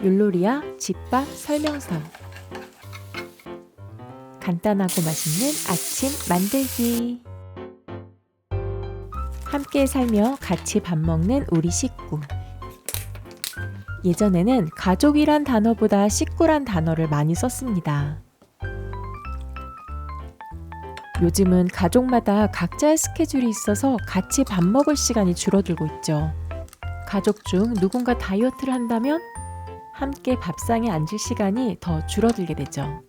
율로리아 집밥 설명서. 간단하고 맛있는 아침 만들기. 함께 살며 같이 밥 먹는 우리 식구. 예전에는 가족이란 단어보다 식구란 단어를 많이 썼습니다. 요즘은 가족마다 각자의 스케줄이 있어서 같이 밥 먹을 시간이 줄어들고 있죠. 가족 중 누군가 다이어트를 한다면 함께 밥상에 앉을 시간이 더 줄어들게 되죠.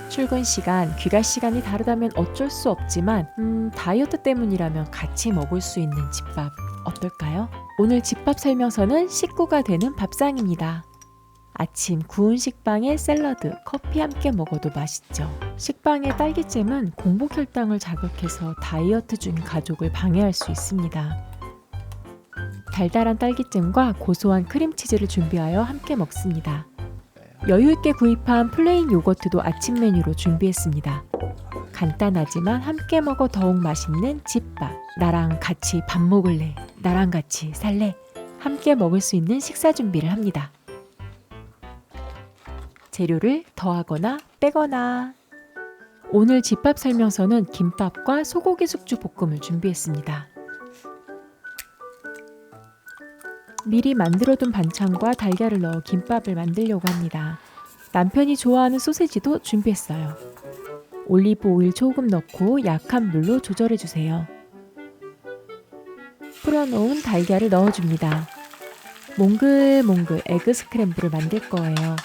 출근 시간, 귀가 시간이 다르다면 어쩔 수 없지만 다이어트 때문이라면 같이 먹을 수 있는 집밥 어떨까요? 오늘 집밥 설명서는 식구가 되는 밥상입니다. 아침 구운 식빵에 샐러드, 커피 함께 먹어도 맛있죠. 식빵의 딸기잼은 공복 혈당을 자극해서 다이어트 중인 가족을 방해할 수 있습니다. 달달한 딸기잼과 고소한 크림치즈를 준비하여 함께 먹습니다. 여유있게 구입한 플레인 요거트도 아침 메뉴로 준비했습니다. 간단하지만 함께 먹어 더욱 맛있는 집밥. 나랑 같이 밥 먹을래? 나랑 같이 살래? 함께 먹을 수 있는 식사 준비를 합니다. 재료를 더하거나 빼거나. 오늘 집밥 설명서는 김밥과 소고기 숙주 볶음을 준비했습니다. 미리 만들어둔 반찬과 달걀을 넣어 김밥을 만들려고 합니다. 남편이 좋아하는 소세지도 준비했어요. 올리브 오일 조금 넣고 약한 물로 조절해주세요. 풀어놓은 달걀을 넣어줍니다. 몽글몽글 에그 스크램블을 만들 거예요.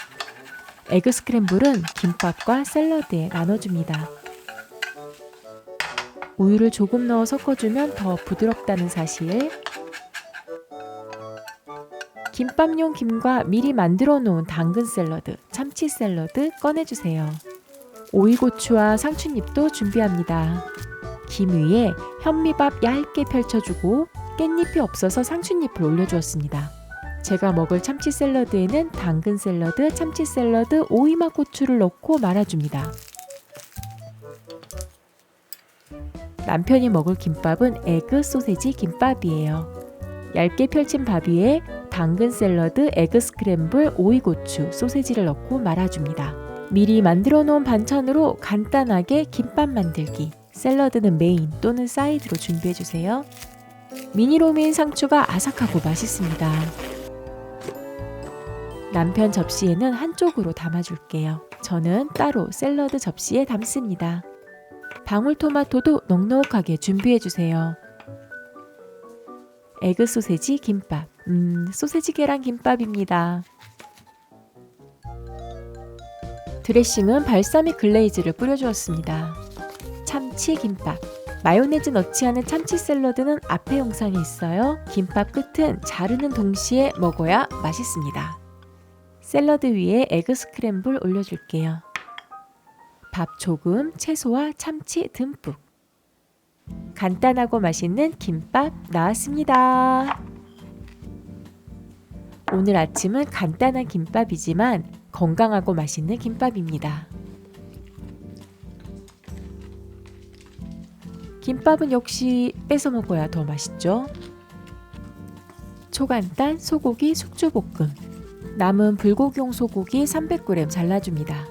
에그 스크램블은 김밥과 샐러드에 나눠줍니다. 우유를 조금 넣어 섞어주면 더 부드럽다는 사실. 김밥용 김과 미리 만들어 놓은 당근 샐러드, 참치 샐러드 꺼내주세요. 오이고추와 상추잎도 준비합니다. 김 위에 현미밥 얇게 펼쳐주고 깻잎이 없어서 상추잎을 올려주었습니다. 제가 먹을 참치 샐러드에는 당근 샐러드, 참치 샐러드, 오이맛 고추를 넣고 말아줍니다. 남편이 먹을 김밥은 에그 소세지 김밥이에요. 얇게 펼친 밥 위에 당근 샐러드, 에그 스크램블, 오이고추, 소세지를 넣고 말아줍니다. 미리 만들어 놓은 반찬으로 간단하게 김밥 만들기. 샐러드는 메인 또는 사이드로 준비해주세요. 미니로미인 상추가 아삭하고 맛있습니다. 남편 접시에는 한쪽으로 담아줄게요. 저는 따로 샐러드 접시에 담습니다. 방울토마토도 넉넉하게 준비해주세요. 에그 소세지 김밥. 소세지 계란 김밥입니다. 드레싱은 발사믹 글레이즈를 뿌려주었습니다. 참치 김밥. 마요네즈 넣지 않은 참치 샐러드는 앞에 영상에 있어요. 김밥 끝은 자르는 동시에 먹어야 맛있습니다. 샐러드 위에 에그 스크램블 올려줄게요. 밥 조금, 채소와 참치 듬뿍. 간단하고 맛있는 김밥 나왔습니다. 오늘 아침은 간단한 김밥이지만 건강하고 맛있는 김밥입니다. 김밥은 역시 뺏어 먹어야 더 맛있죠. 초간단 소고기 숙주볶음. 남은 불고기용 소고기 300g 잘라줍니다.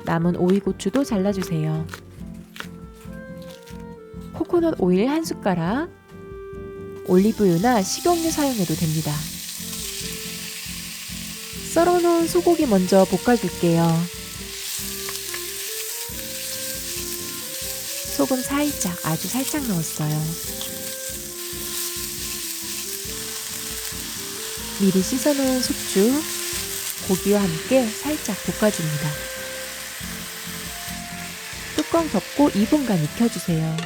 남은 오이고추도 잘라주세요. 코코넛 오일 1숟가락. 올리브유나 식용유 사용해도 됩니다. 썰어놓은 소고기 먼저 볶아줄게요. 소금 살짝, 아주 살짝 넣었어요. 미리 씻어놓은 숙주, 고기와 함께 살짝 볶아줍니다. 뚜껑 덮고 2분간 익혀주세요.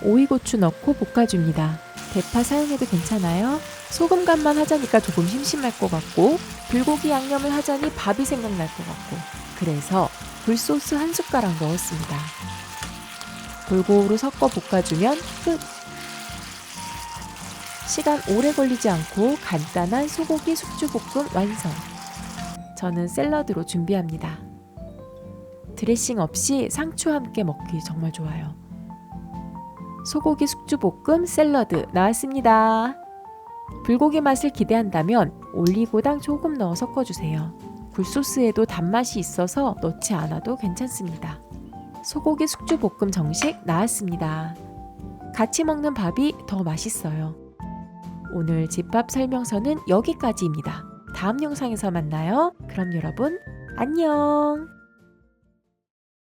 오이고추 넣고 볶아줍니다. 대파 사용해도 괜찮아요. 소금 간만 하자니까 조금 심심할 것 같고 불고기 양념을 하자니 밥이 생각날 것 같고 그래서 굴소스 1숟가락 넣었습니다. 골고루 섞어 볶아주면 끝! 시간 오래 걸리지 않고 간단한 소고기 숙주볶음 완성! 저는 샐러드로 준비합니다. 드레싱 없이 상추와 함께 먹기 정말 좋아요. 소고기 숙주볶음 샐러드 나왔습니다. 불고기 맛을 기대한다면 올리고당 조금 넣어 섞어주세요. 굴소스에도 단맛이 있어서 넣지 않아도 괜찮습니다. 소고기 숙주볶음 정식 나왔습니다. 같이 먹는 밥이 더 맛있어요. 오늘 집밥 설명서는 여기까지입니다. 다음 영상에서 만나요. 그럼 여러분 안녕.